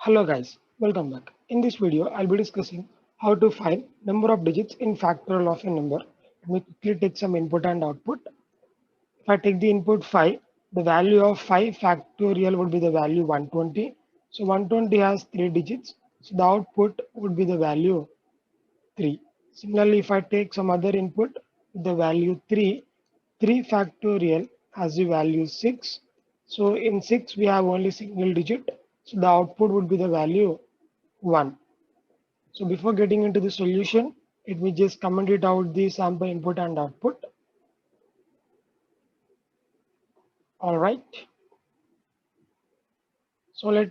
Hello guys, welcome back. In this video, I'll be discussing how to find number of digits in factorial of a number. Let me quickly take some input and output. If I take the input 5, the value of 5 factorial would be the value 120. So 120 has 3 digits. So the output would be the value 3. Similarly, if I take some other input, the value 3, 3 factorial has the value 6. So in 6, we have only single digit. So the output would be the value 1. So before getting into the solution, let me just comment it out the sample input and output. All right. So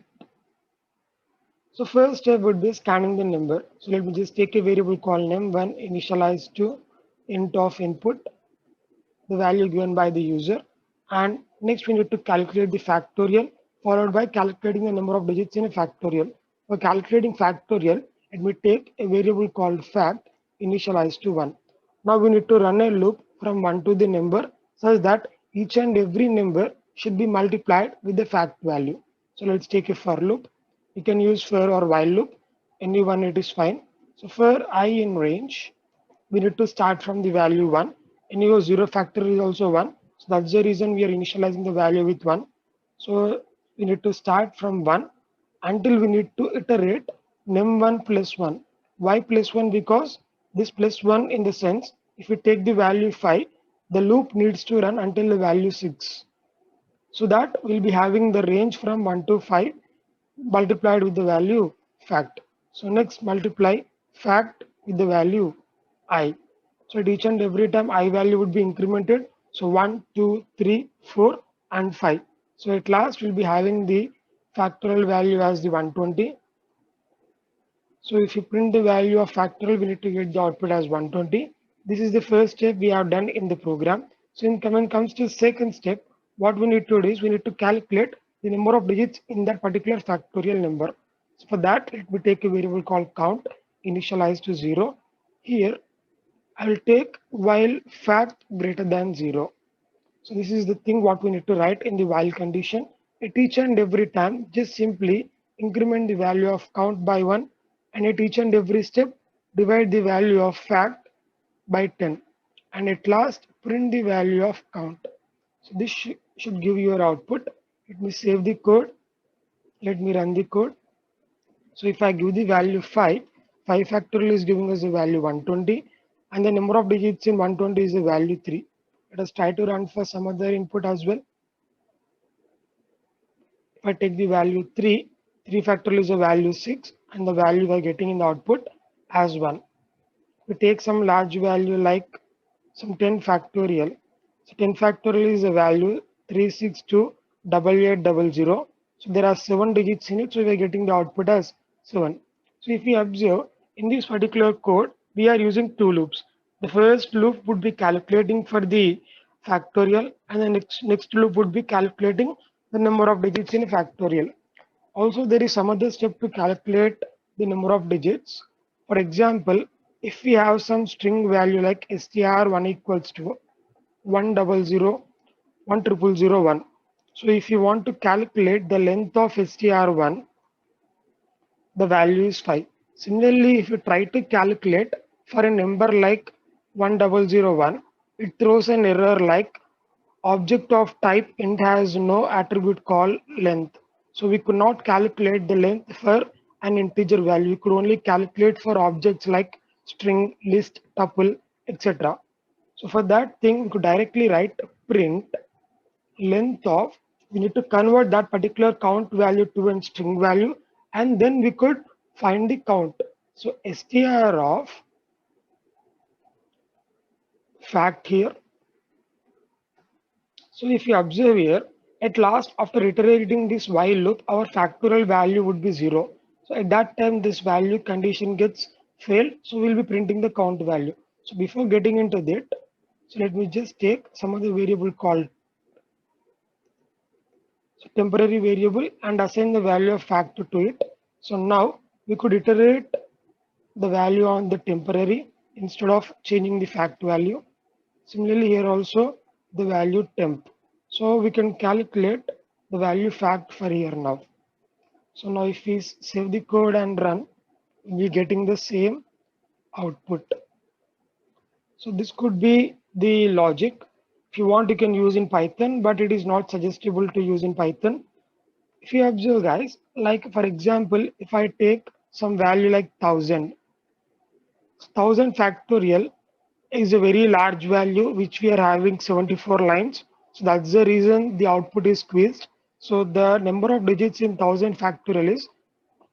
first step would be scanning the number. So let me just take a variable called name when initialized to int of input, the value given by the user. And next we need to calculate the factorial followed by calculating the number of digits in a factorial. For calculating factorial, let me take a variable called fact initialized to 1. Now we need to run a loop from 1 to the number such that each and every number should be multiplied with the fact value. So let's take a for loop. You can use for or while loop. Anyone it is fine. So for I in range, we need to start from the value 1. Anyway, 0 factor is also 1. So that's the reason we are initializing the value with 1. So we need to start from 1 until we need to iterate num1 plus 1. Why plus 1? Because this plus 1 in the sense, if we take the value 5, the loop needs to run until the value 6. So that we'll be having the range from 1 to 5 multiplied with the value fact. So next multiply fact with the value I. So at each and every time I value would be incremented. So 1, 2, 3, 4 and 5. So at last we'll be having the factorial value as the 120. So if you print the value of factorial, we need to get the output as 120. This is the first step we have done in the program. So when it comes to second step, what we need to do is we need to calculate the number of digits in that particular factorial number. So for that, let me take a variable called count initialized to 0. Here, I will take while fact greater than 0. So this is the thing what we need to write in the while condition. At each and every time, just simply increment the value of count by 1, and at each and every step, divide the value of fact by 10. And at last, print the value of count. So this should give your output. Let me save the code. Let me run the code. So if I give the value 5, 5 factorial is giving us the value 120, and the number of digits in 120 is the value 3. Let us try to run for some other input as well. If I take the value 3, 3 factorial is a value 6, and the value we are getting in the output as 1. We take some large value like some 10 factorial. So 10 factorial is a value 3628800. So there are 7 digits in it, so we are getting the output as 7. So if we observe in this particular code, we are using two loops. The first loop would be calculating for the factorial, and the next loop would be calculating the number of digits in factorial. Also, there is some other step to calculate the number of digits. For example, if we have some string value like str1 equals to 1001001. So if you want to calculate the length of str1, the value is 5. Similarly, if you try to calculate for a number like 1001, it throws an error like object of type int has no attribute called length. So we could not calculate the length for an integer value. We could only calculate for objects like string, list, tuple, etc. So for that thing, we could directly write print length of, we need to convert that particular count value to a string value, and then we could find the count. So str of fact here. So if you observe here, at last after iterating this while loop, our factorial value would be 0. So at that time this value condition gets failed, so we'll be printing the count value. So before getting into that, so let me just take some other variable called temporary variable and assign the value of fact to it. So now we could iterate the value on the temporary instead of changing the fact value. Similarly here also the value temp. So we can calculate the value fact for here now. So now if we save the code and run, we're getting the same output. So this could be the logic. If you want, you can use in Python, but it is not suggestible to use in Python. If you observe guys, like for example, if I take some value like 1000 factorial is a very large value which we are having 74 lines. So that's the reason the output is squeezed. So the number of digits in 1000 factorial is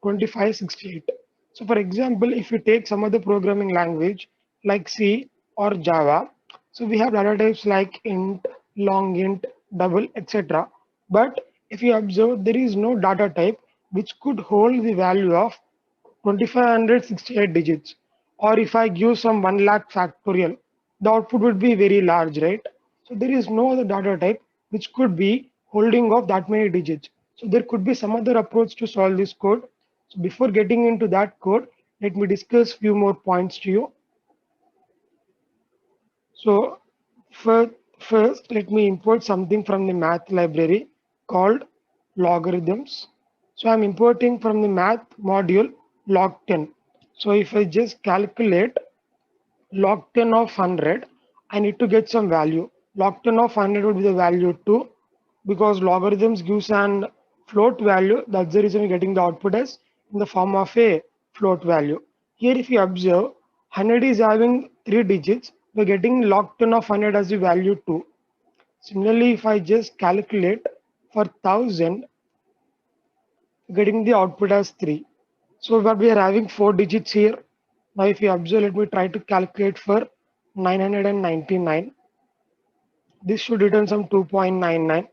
2568. So for example, if you take some other programming language like C or Java, so we have data types like int, long int, double, etc. But if you observe, there is no data type which could hold the value of 2568 digits. Or if I give some 1 lakh factorial, the output would be very large, right? So there is no other data type which could be holding of that many digits. So there could be some other approach to solve this code. So before getting into that code, let me discuss few more points to you. So first, let me import something from the math library called logarithms. So I'm importing from the math module log10. So if I just calculate log10 of 100, I need to get some value. Log10 of 100 would be the value 2 because logarithms gives an float value. That's the reason we're getting the output as in the form of a float value. Here if you observe, 100 is having 3 digits. We're getting log10 of 100 as the value 2. Similarly, if I just calculate for 1000, getting the output as 3. So but we are having 4 digits here. Now if you observe, let me try to calculate for 999. This should return some 2.99.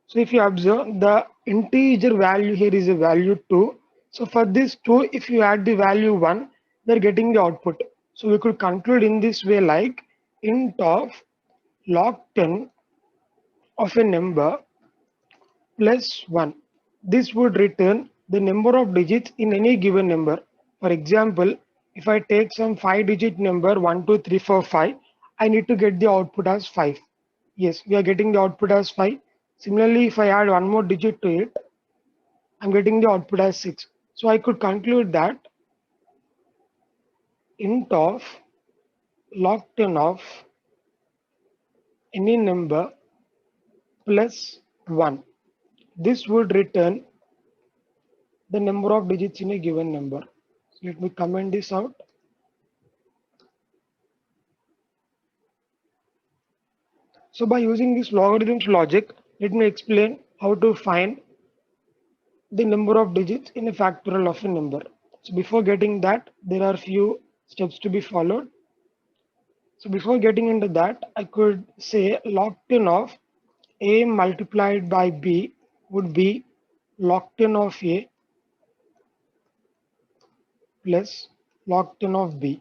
So if you observe, the integer value here is a value 2. So for this 2, if you add the value 1, we are getting the output. So we could conclude in this way like int of log10 of a number plus 1. This would return the number of digits in any given number. For example, if I take some 5-digit number 1, 2, 3, 4, 5, I need to get the output as 5. Yes, we are getting the output as 5. Similarly, if I add one more digit to it, I'm getting the output as 6. So I could conclude that int of log10 of any number plus 1. This would return the number of digits in a given number. So let me comment this out. So by using this logarithms logic, let me explain how to find the number of digits in a factorial of a number. So before getting that, there are few steps to be followed. So before getting into that, I could say log10 of a multiplied by b would be log10 of a plus log10 of b.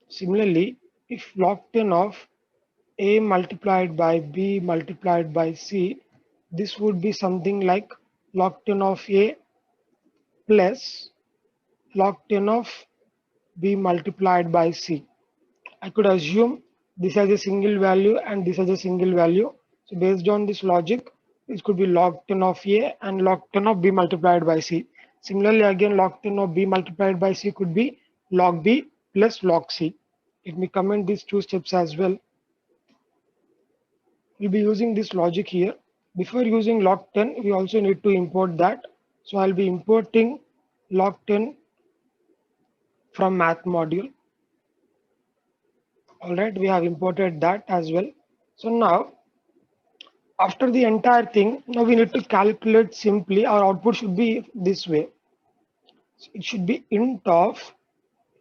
Similarly, if log10 of a multiplied by b multiplied by c, this would be something like log10 of a plus log10 of b multiplied by c. I could assume this has a single value and this has a single value. So based on this logic, this could be log10 of a and log10 of b multiplied by c. Similarly, again log10 of b multiplied by c could be log b plus log c. Let me comment these two steps as well. We'll be using this logic here. Before using log10, we also need to import that. So I'll be importing log10 from math module. All right, we have imported that as well. So now, after the entire thing, now we need to calculate simply. Our output should be this way. So it should be int of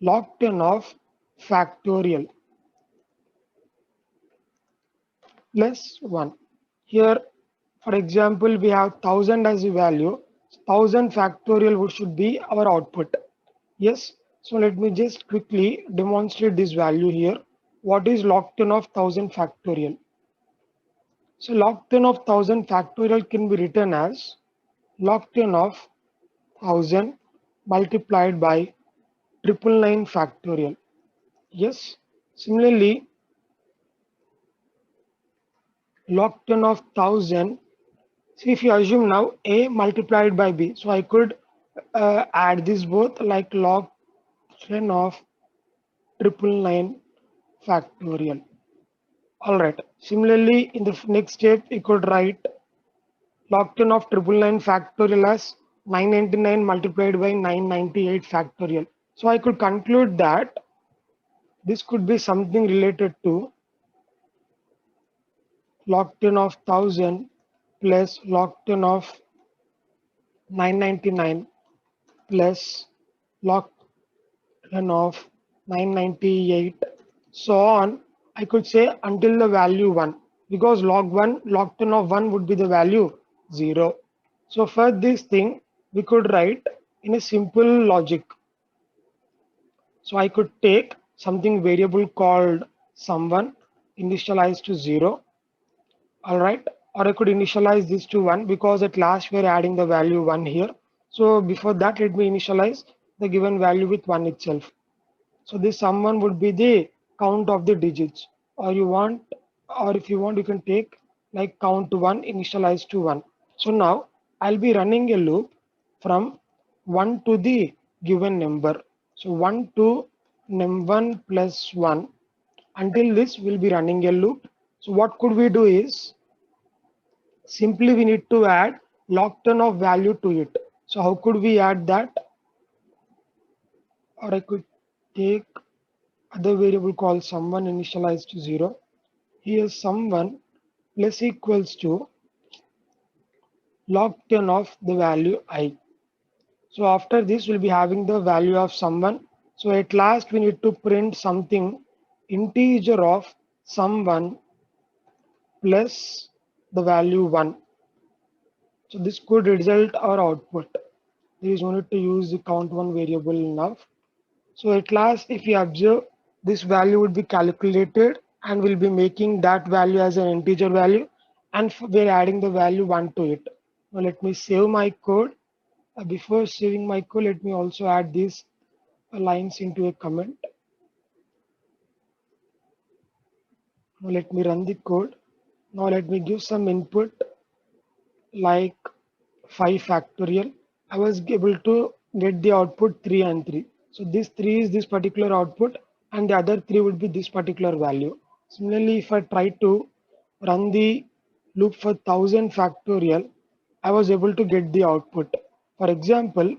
log10 of factorial plus 1. Here, for example, we have 1000 as a value. 1000 factorial would should be our output. Yes. So let me just quickly demonstrate this value here. What is log10 of 1000 factorial? So log10 of 1000 factorial can be written as log10 of 1000 multiplied by 999 factorial. Yes. Similarly, log10 of 1000. See if you assume now a multiplied by b. So I could add this both like log 10 of triple nine factorial. All right. Similarly, in the next step, you could write log 10 of triple nine factorial as 999 multiplied by 998 factorial. So I could conclude that this could be something related to log 10 of 1000 plus log 10 of 999 plus log 10 of 998 so on. I could say until the value 1, because log 1 log 10 of 1 would be the value 0. So for this thing we could write in a simple logic. So I could take something variable called someone initialized to 0. All right. Or I could initialize this to 1 because at last we're adding the value 1 here. So before that, let me initialize the given value with 1 itself. So this someone would be the count of the digits. Or you want, or if you want, you can take like count to 1, initialize to 1. So now I'll be running a loop from 1 to the given number. So 1 to num1 plus 1. Until this will be running a loop. So what could we do is simply we need to add log 10 of value to it. So how could we add that? Or I could take other variable called someone initialized to 0. Here someone plus equals to log 10 of the value I. So after this we'll be having the value of someone. So at last we need to print something integer of someone plus the value 1. So this could result our output. There is no need to use the count one variable now. So at last, if you observe, this value would be calculated and we'll be making that value as an integer value, and we're adding the value 1 to it. Now let me save my code. Before saving my code, let me also add these lines into a comment. Now let me run the code. Now let me give some input like 5 factorial. I was able to get the output 3 and 3. So this 3 is this particular output and the other 3 would be this particular value. Similarly, if I try to run the loop for 1000 factorial, I was able to get the output. For example,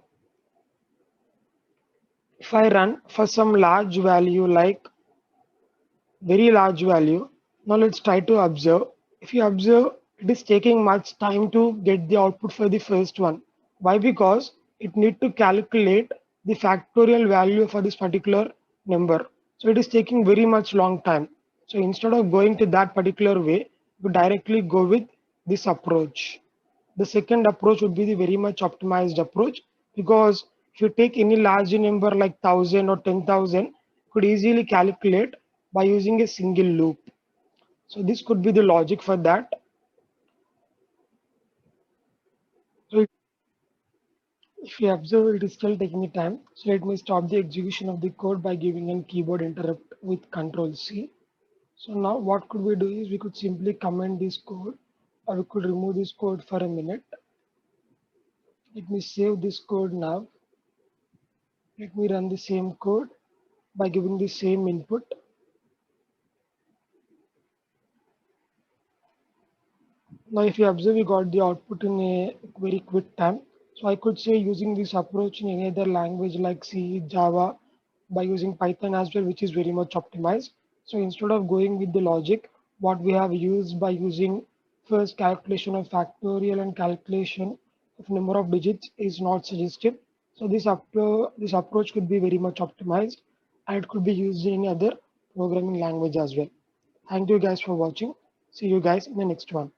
if I run for some large value like very large value. Now let's try to observe. If you observe, it is taking much time to get the output for the first one. Why? Because it need to calculate the factorial value for this particular number. So it is taking very much long time. So instead of going to that particular way, you directly go with this approach. The second approach would be the very much optimized approach, because if you take any large number like 1000 or 10,000, could easily calculate by using a single loop. So this could be the logic for that. So if you observe, it is still taking time. So let me stop the execution of the code by giving a keyboard interrupt with Control C. So now what could we do is we could simply comment this code, or we could remove this code for a minute. Let me save this code now. Let me run the same code by giving the same input. Now, if you observe, we got the output in a very quick time. So I could say using this approach in any other language like C, Java, by using Python as well, which is very much optimized. So instead of going with the logic, what we have used by using first calculation of factorial and calculation of number of digits is not suggested. So this approach could be very much optimized and it could be used in any other programming language as well. Thank you guys for watching. See you guys in the next one.